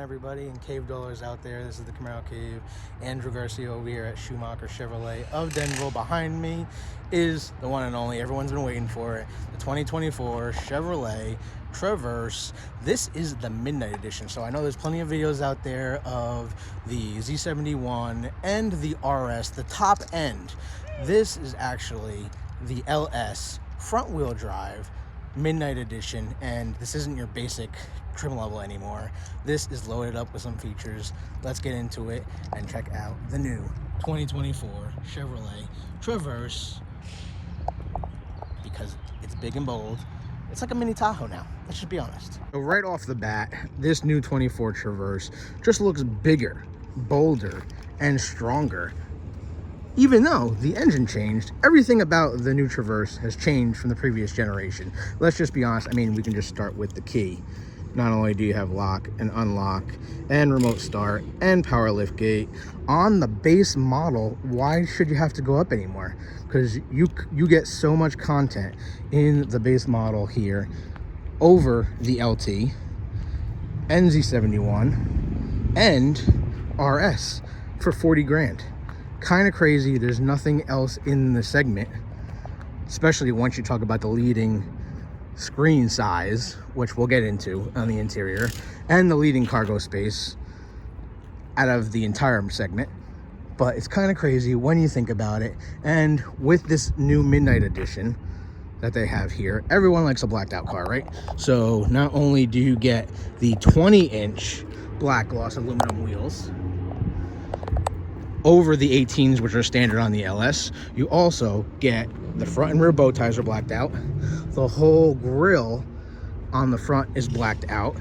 everybody, and cave dwellers out there. This is the Camaro Cave. Andrew Garcia over here at Schumacher Chevrolet of Denville. Behind me is the one and only, everyone's been waiting for it, the 2024 Chevrolet Traverse. This is the Midnight Edition. So I know there's plenty of videos out there of the Z71 and the RS, the top end. This is actually the LS front wheel drive Midnight Edition, and this isn't your basic trim level anymore. This is loaded up with some features. Let's get into it and check out the new 2024 Chevrolet Traverse, because it's big and bold. It's like a mini Tahoe now, let's just be honest. So right off the bat, this new 24 Traverse just looks bigger, bolder, and stronger. Even though the engine changed, everything about the new Traverse has changed from the previous generation. Let's just be honest. I mean, we can just start with the key. Not only do you have lock and unlock and remote start and power liftgate on the base model, why should you have to go up anymore? Because you get so much content in the base model here over the LT, NZ71, and RS for 40 grand. Kind of crazy. There's nothing else in the segment, especially once you talk about the leading screen size, which we'll get into on the interior, and the leading cargo space out of the entire segment. But it's kind of crazy when you think about it. And with this new Midnight Edition that they have here, everyone likes a blacked out car, right? So not only do you get the 20-inch black gloss aluminum wheels over the 18s, which are standard on the LS, you also get the front and rear bow ties are blacked out. The whole grille on the front is blacked out.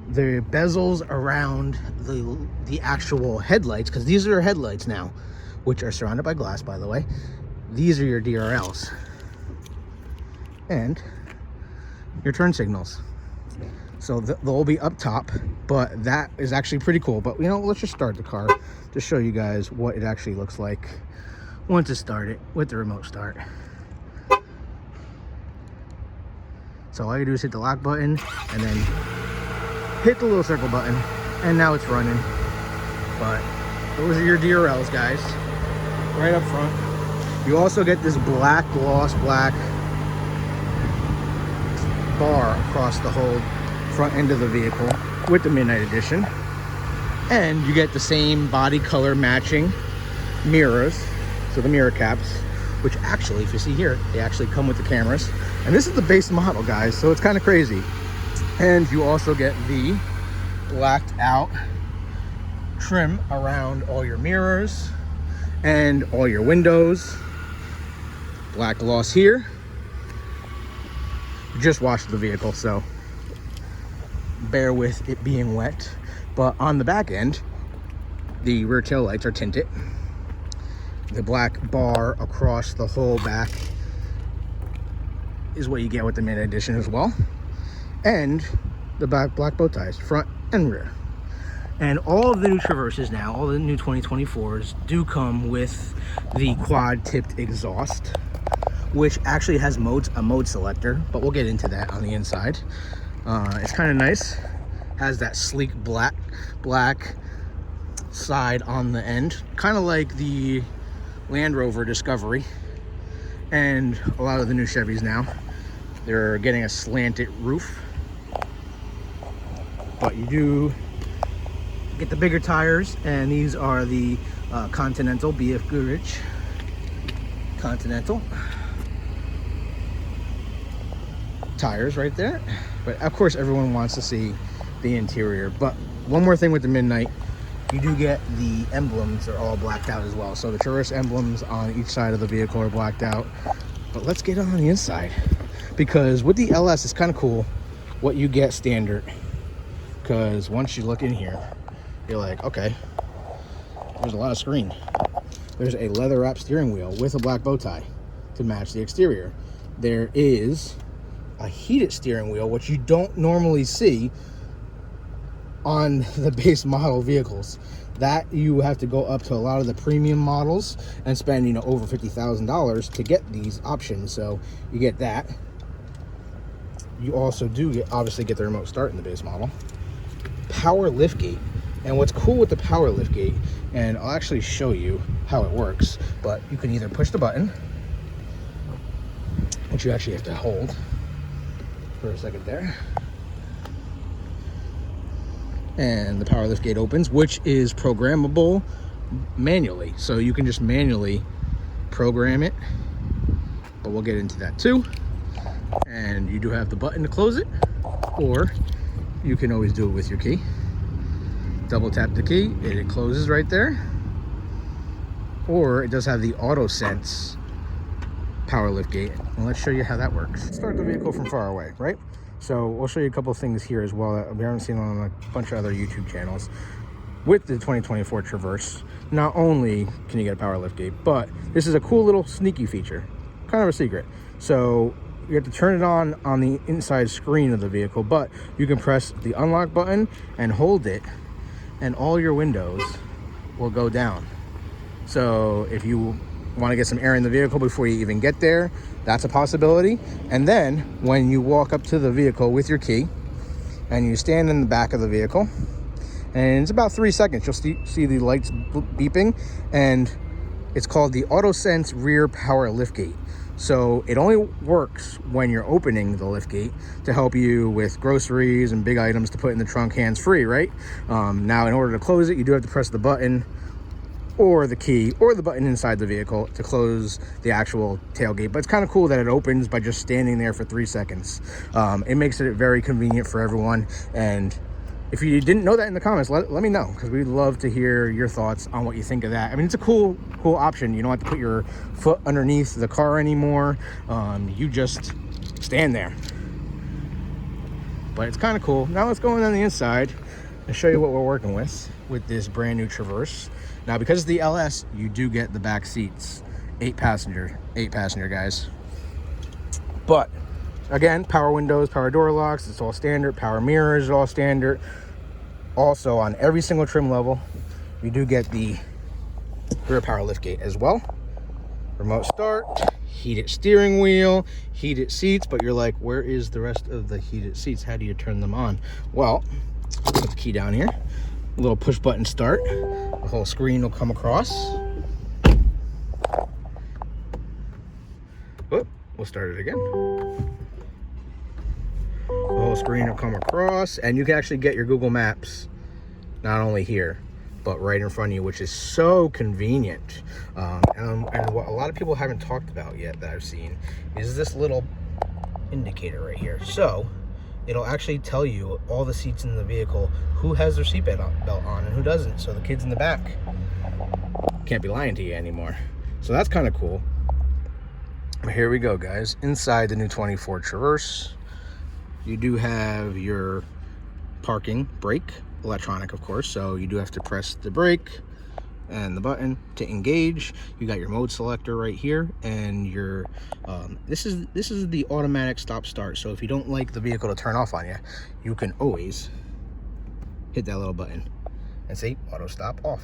The bezels around the actual headlights, because these are headlights now, which are surrounded by glass, by the way. These are your DRLs and your turn signals. So they'll be up top, but that is actually pretty cool. But you know, let's just start the car to show you guys what it actually looks like once it's started with the remote start. So all you do is hit the lock button and then hit the little circle button, and now it's running. But those are your DRLs, guys, right up front. You also get this black gloss black bar across the whole front end of the vehicle with the Midnight Edition, and you get the same body color matching mirrors, so the mirror caps, which actually, if you see here, they actually come with the cameras. And this is the base model, guys, so it's kind of crazy. And you also get the blacked out trim around all your mirrors and all your windows. Black gloss here. Just washed the vehicle, so bear with it being wet. But on the back end, the rear tail lights are tinted. The black bar across the whole back is what you get with the Midnight Edition as well. And the black bow ties, front and rear. And all of the new Traverses now, all the new 2024s do come with the quad tipped exhaust, which actually has a mode selector, but we'll get into that on the inside. It's kind of nice. Has that sleek black side on the end, kind of like the Land Rover Discovery. And a lot of the new Chevys now, they're getting a slanted roof. But you do get the bigger tires, and these are the Continental BF Goodrich Continental tires right there. But of course everyone wants to see the interior. But one more thing with the Midnight, you do get the emblems are all blacked out as well. So the Traverse emblems on each side of the vehicle are blacked out. But let's get on the inside, because with the LS it's kind of cool what you get standard, because once you look in here you're like, okay, there's a lot of screen. There's a leather wrap steering wheel with a black bow tie to match the exterior. There is a heated steering wheel, which you don't normally see on the base model vehicles. That you have to go up to a lot of the premium models and spend, you know, over $50,000 to get these options. So you get that. You also do obviously get the remote start in the base model. Power liftgate. And what's cool with the power liftgate, and I'll actually show you how it works, but you can either push the button, which you actually have to hold for a second there, and the power liftgate opens, which is programmable manually. So you can just manually program it, but we'll get into that too. And you do have the button to close it, or you can always do it with your key. Double tap the key, it closes right there. Or it does have the auto sense power liftgate. And let's show you how that works. Let's start the vehicle from far away, right? So we'll show you a couple of things here as well that we haven't seen on a bunch of other YouTube channels. With the 2024 Traverse, not only can you get a power liftgate, but this is a cool little sneaky feature, kind of a secret. So you have to turn it on the inside screen of the vehicle, but you can press the unlock button and hold it, and all your windows will go down. So if you want to get some air in the vehicle before you even get there, that's a possibility. And then when you walk up to the vehicle with your key and you stand in the back of the vehicle, and it's about 3 seconds, you'll see the lights beeping, and it's called the AutoSense Rear Power Liftgate. So it only works when you're opening the liftgate to help you with groceries and big items to put in the trunk hands-free, right? Now, in order to close it, you do have to press the button or the key or the button inside the vehicle to close the actual tailgate. But it's kind of cool that it opens by just standing there for 3 seconds. It makes it very convenient for everyone. And if you didn't know that in the comments, let me know, because we'd love to hear your thoughts on what you think of that. I mean, it's a cool option. You don't have to put your foot underneath the car anymore. You just stand there. But it's kind of cool. Now let's go in on the inside and show you what we're working with this brand new Traverse. Now, because it's the LS, you do get the back seats. 8 passenger guys. But again, power windows, power door locks, it's all standard. Power mirrors, all standard. Also, on every single trim level, you do get the rear power liftgate as well. Remote start, heated steering wheel, heated seats. But you're like, where is the rest of the heated seats? How do you turn them on? Well, put the key down here. A little push button start. The whole screen will come across. Whoop, we'll start it again. The whole screen will come across, and you can actually get your Google Maps not only here but right in front of you, which is so convenient. And what a lot of people haven't talked about yet that I've seen is this little indicator right here. So it'll actually tell you all the seats in the vehicle, who has their seatbelt on and who doesn't. So the kids in the back can't be lying to you anymore. So that's kind of cool. Here we go, guys. Inside the new 24 Traverse, you do have your parking brake, electronic, of course. So you do have to press the brake and the button to engage. You got your mode selector right here, and your this is the automatic stop start. So if you don't like the vehicle to turn off on you, you can always hit that little button and say auto stop off.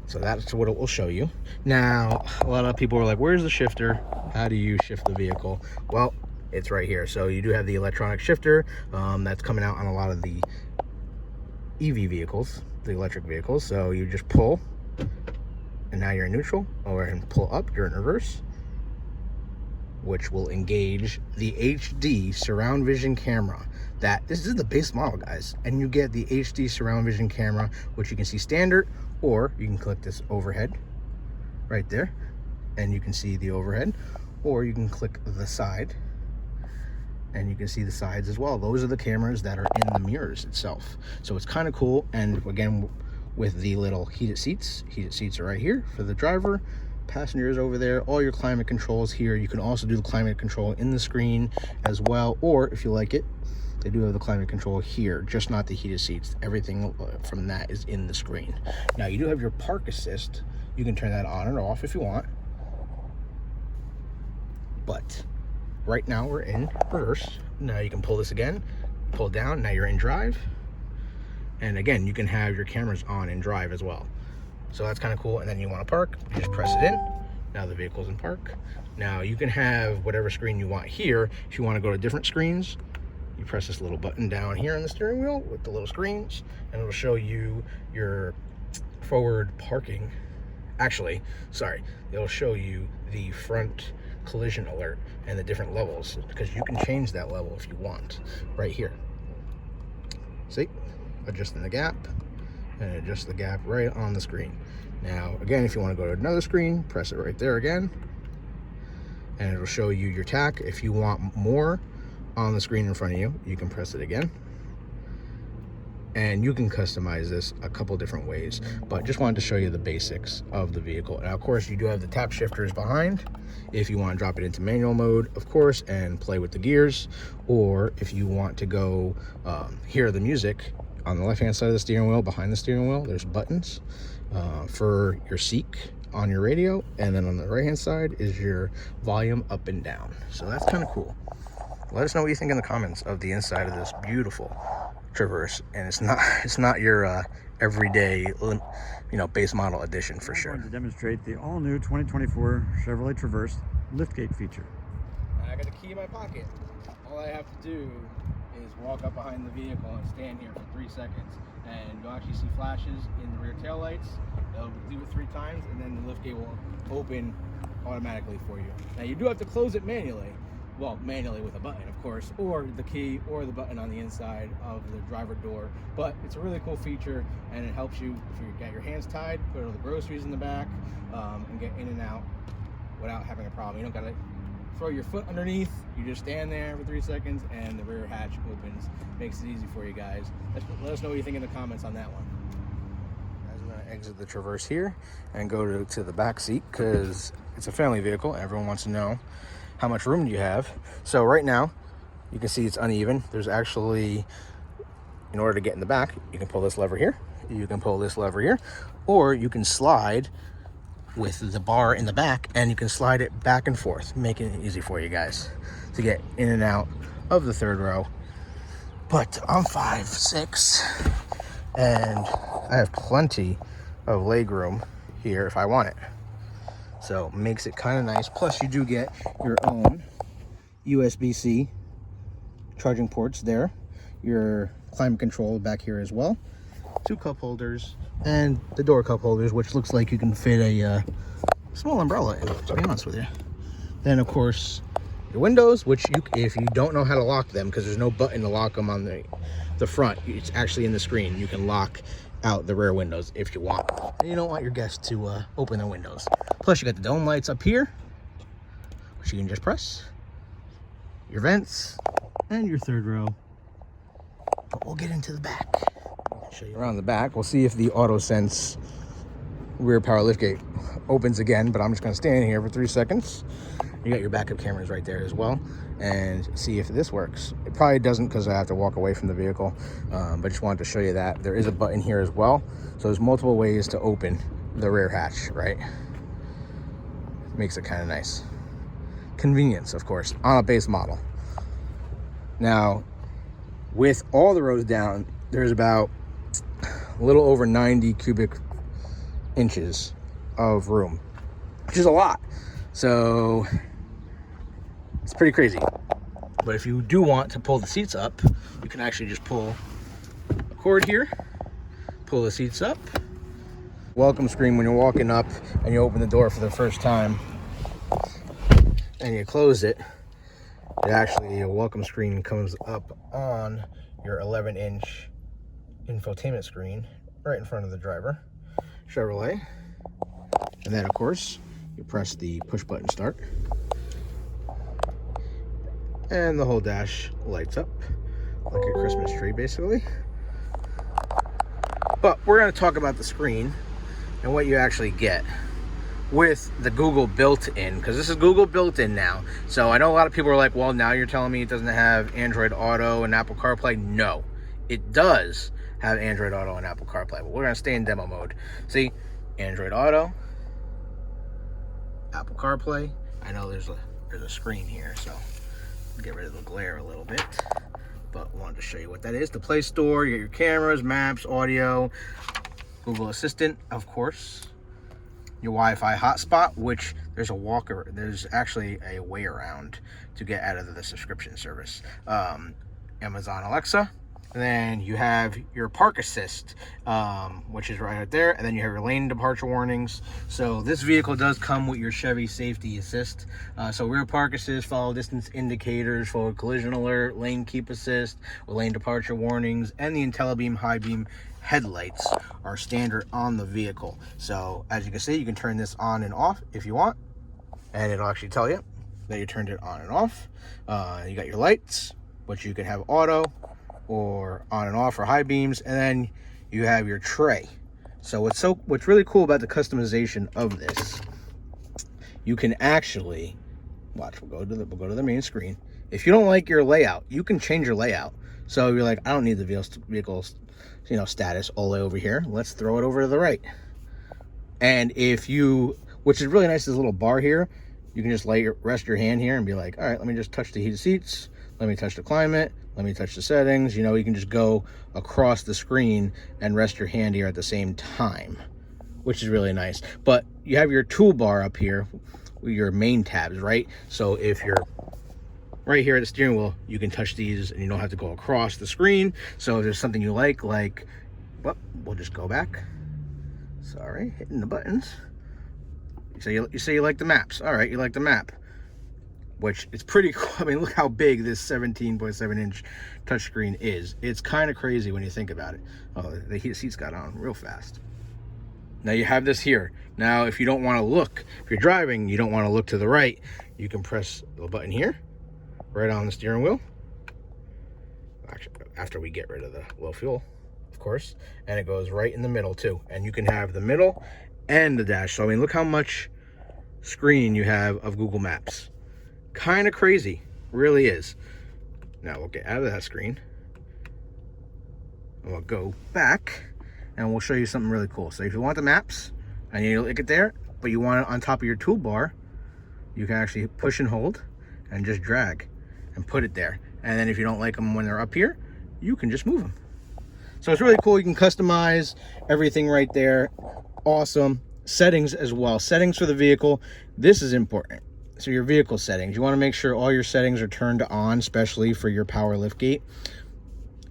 So that's what it will show you. Now, a lot of people are like, where's the shifter? How do you shift the vehicle? Well, it's right here. So you do have the electronic shifter that's coming out on a lot of the EV vehicles, the electric vehicles. So you just pull, and now you're in neutral, or and pull up, you're in reverse, which will engage the HD surround vision camera. This is the base model, guys, and you get the HD surround vision camera, which you can see standard, or you can click this overhead right there and you can see the overhead, or you can click the side and you can see the sides as well. Those are the cameras that are in the mirrors itself. So it's kind of cool. And again, with the little heated seats are right here for the driver, passengers over there, all your climate controls here. You can also do the climate control in the screen as well, or if you like it, they do have the climate control here, just not the heated seats. Everything from that is in the screen. Now you do have your park assist. You can turn that on or off if you want, but right now we're in reverse. Now you can pull this again, pull down, now you're in drive. And again, you can have your cameras on in drive as well. So that's kind of cool. And then you want to park, you just press it in. Now the vehicle's in park. Now you can have whatever screen you want here. If you want to go to different screens, you press this little button down here on the steering wheel with the little screens, and it'll show you your forward parking. Actually, sorry, it'll show you the front collision alert and the different levels, because you can change that level if you want right here. See, adjusting the gap, and adjust the gap right on the screen. Now again, if you want to go to another screen, press it right there again, and it'll show you your tack. If you want more on the screen in front of you, you can press it again, and you can customize this a couple different ways, but just wanted to show you the basics of the vehicle. Now of course, you do have the tap shifters behind if you want to drop it into manual mode, of course, and play with the gears, or if you want to go hear the music. On the left hand side of the steering wheel, behind the steering wheel, there's buttons for your seek on your radio, and then on the right hand side is your volume up and down. So that's kind of cool. Let us know what you think in the comments of the inside of this beautiful Traverse, and it's not your everyday, you know, base model edition for sure. I'm going to demonstrate the all-new 2024 Chevrolet Traverse liftgate feature. I got a key in my pocket. All I have to do is walk up behind the vehicle and stand here for 3 seconds, and you'll actually see flashes in the rear tail lights. They'll do it 3 times, and then the liftgate will open automatically for you. Now you do have to close it manually. Well, manually with a button, of course, or the key or the button on the inside of the driver door. But it's a really cool feature, and it helps you if you got your hands tied, put all the groceries in the back, and get in and out without having a problem. You don't gotta throw your foot underneath. You just stand there for 3 seconds, and the rear hatch opens. Makes it easy for you guys. Let us know what you think in the comments on that one. I'm gonna exit the Traverse here and go to the back seat, because it's a family vehicle. Everyone wants to know how much room do you have. So right now you can see it's uneven. There's actually, in order to get in the back, you can pull this lever here, you can pull this lever here, or you can slide with the bar in the back, and you can slide it back and forth, making it easy for you guys to get in and out of the third row. But I'm 5'6", and I have plenty of leg room here if I want it. So makes it kind of nice. Plus you do get your own USB-C charging ports there. Your climate control back here as well. 2 cup holders and the door cup holders, which looks like you can fit a small umbrella in, to be honest with you. Then of course your windows, which if you don't know how to lock them, because there's no button to lock them on the front, it's actually in the screen. You can lock out the rear windows if you want, and you don't want your guests to open their windows. Plus you got the dome lights up here, which you can just press, your vents, and your third row. But we'll get into the back. I'll show you around the back. We'll see if the AutoSense rear power liftgate opens again, but I'm just going to stand here for 3 seconds. You got your backup cameras right there as well, and see if this works. It probably doesn't, because I have to walk away from the vehicle, but just wanted to show you that there is a button here as well. So there's multiple ways to open the rear hatch, right? Makes it kind of nice. Convenience, of course, on a base model. Now, with all the rows down, there's about a little over 90 cubic inches of room, which is a lot. So it's pretty crazy. But if you do want to pull the seats up, you can actually just pull a cord here, pull the seats up. Welcome screen when you're walking up and you open the door for the first time and you close it, a welcome screen comes up on your 11-inch infotainment screen right in front of the driver, Chevrolet. And then of course you press the push button start, and the whole dash lights up like a Christmas tree basically. But we're going to talk about the screen and what you actually get with the Google built-in, because this is Google built-in now. So I know a lot of people are like, well, now you're telling me it doesn't have Android Auto and Apple CarPlay. No, it does have Android Auto and Apple CarPlay, but we're going to stay in demo mode. See, Android Auto, Apple CarPlay. I know there's a screen here, so I'll get rid of the glare a little bit, but wanted to show you what that is. The Play Store, you get your cameras, maps, audio, Google Assistant, of course, your Wi-Fi hotspot, which there's actually a way around to get out of the subscription service. Amazon Alexa. And then you have your park assist, which is right there. And then you have your lane departure warnings. So this vehicle does come with your Chevy safety assist. So rear park assist, follow distance indicators, forward collision alert, lane keep assist, with lane departure warnings, and the IntelliBeam high beam headlights are standard on the vehicle. So as you can see, you can turn this on and off if you want, and it'll actually tell you that you turned it on and off. You got your lights, which you can have auto or on and off or high beams, and then you have your tray. So what's really cool about the customization of this, you can actually watch. We'll go to the main screen. If you don't like your layout, you can change your layout. So you're like, I don't need the vehicle's status all the way over here. Let's throw it over to the right. And if you, which is really nice, this little bar here, you can just rest your hand here and be like, all right, let me just touch the heated seats. Let me touch the climate. Let me touch the settings. You can just go across the screen and rest your hand here at the same time, which is really nice. But you have your toolbar up here with your main tabs, right? So if you're right here at the steering wheel, you can touch these and you don't have to go across the screen. So if there's something you like, well, we'll just go back. Sorry, hitting the buttons. You say you like the maps. All right, you like the map, which is pretty cool. I mean, look how big this 17.7 inch touchscreen is. It's kind of crazy when you think about it. Oh, the heated seats got on real fast. Now you have this here. Now, if you don't want to look, if you're driving, you don't want to look to the right, you can press the button here, right on the steering wheel. Actually, after we get rid of the low fuel, of course, and it goes right in the middle too. And you can have the middle and the dash. So I mean, look how much screen you have of Google Maps. Kind of crazy, really is. Now we'll get out of that screen and we'll go back and we'll show you something really cool. So if you want the maps and you look it there, but you want it on top of your toolbar, you can actually push and hold and just drag and put it there. And then if you don't like them when they're up here, you can just move them. So it's really cool. You can customize everything right there. Awesome. Settings as well. Settings for the vehicle. This is important. So your vehicle settings, you want to make sure all your settings are turned on, especially for your power liftgate.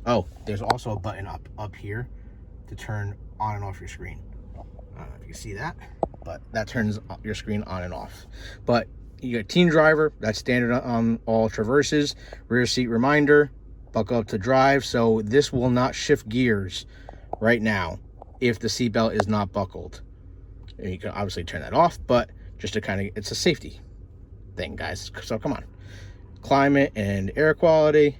Oh, there's also a button up here to turn on and off your screen. I don't know if you can see that, but that turns your screen on and off. But you got teen driver, that's standard on all Traverses. Rear seat reminder, buckle up to drive. So this will not shift gears right now if the seatbelt is not buckled. And you can obviously turn that off, but just to kind of, it's a safety thing, guys. So come on. Climate and air quality.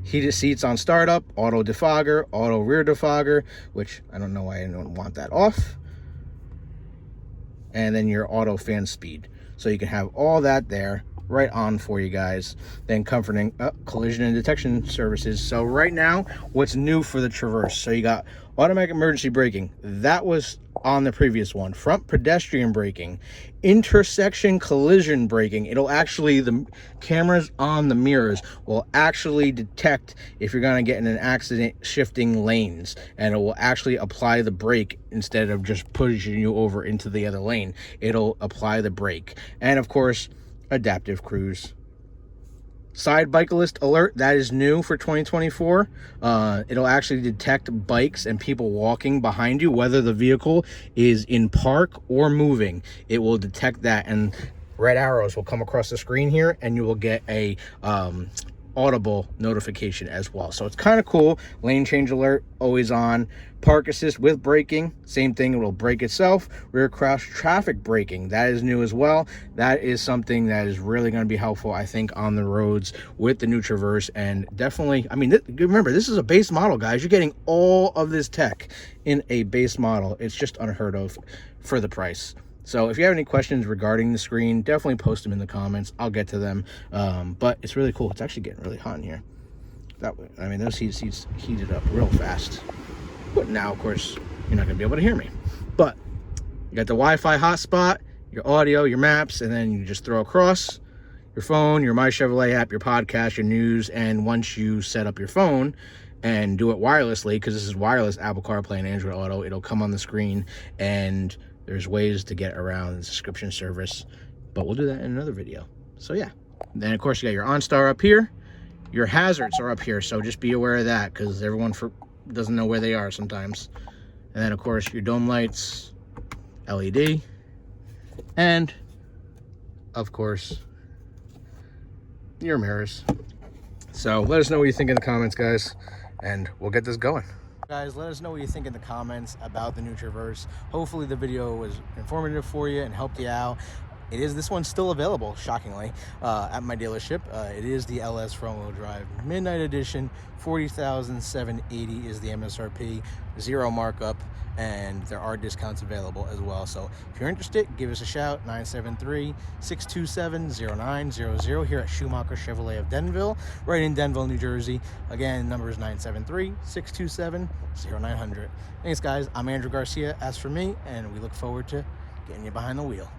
Heated seats on startup, auto defogger, auto rear defogger, which I don't know why I don't want that off. And then your auto fan speed. So you can have all that there right on for you guys. Then comforting collision and detection services. So right now, what's new for the Traverse? So you got automatic emergency braking. That was on the previous one. Front pedestrian braking, intersection collision braking. It'll actually, the cameras on the mirrors will actually detect if you're going to get in an accident shifting lanes, and it will actually apply the brake instead of just pushing you over into the other lane. It'll apply the brake. And of course, adaptive cruise. Side bicyclist alert, that is new for 2024. It'll actually detect bikes and people walking behind you, whether the vehicle is in park or moving. It will detect that, and red arrows will come across the screen here, and you will get a audible notification as well. So it's kind of cool. Lane change alert, always on. Park assist with braking, same thing, it will brake itself. Rear cross traffic braking, that is new as well. That is something that is really going to be helpful, I think, on the roads with the new Traverse. And definitely, I mean, remember, this is a base model, guys. You're getting all of this tech in a base model. It's just unheard of for the price. So if you have any questions regarding the screen, definitely post them in the comments. I'll get to them. But it's really cool. It's actually getting really hot in here. That way, I mean, those seats heated up real fast. But now, of course, you're not going to be able to hear me. But you got the Wi-Fi hotspot, your audio, your maps, and then you just throw across your phone, your My Chevrolet app, your podcast, your news. And once you set up your phone and do it wirelessly, because this is wireless Apple CarPlay and Android Auto, it'll come on the screen, and there's ways to get around the subscription service, but we'll do that in another video. So yeah, then of course you got your OnStar up here, Your hazards are up here, so just be aware of that, because everyone doesn't know where they are sometimes. And then, of course, your dome lights, LED, and, of course, your mirrors. So let us know what you think in the comments, guys, and we'll get this going. Guys, let us know what you think in the comments about the new Traverse. Hopefully the video was informative for you and helped you out. This one's still available, shockingly, at my dealership. It is the LS front-wheel drive Midnight Edition. $40,780 is the MSRP, 0 markup, and there are discounts available as well. So if you're interested, give us a shout, 973-627-0900 here at Schumacher Chevrolet of Denville, right in Denville, New Jersey. Again, number is 973-627-0900. Thanks, guys. I'm Andrew Garcia. As for me, and we look forward to getting you behind the wheel.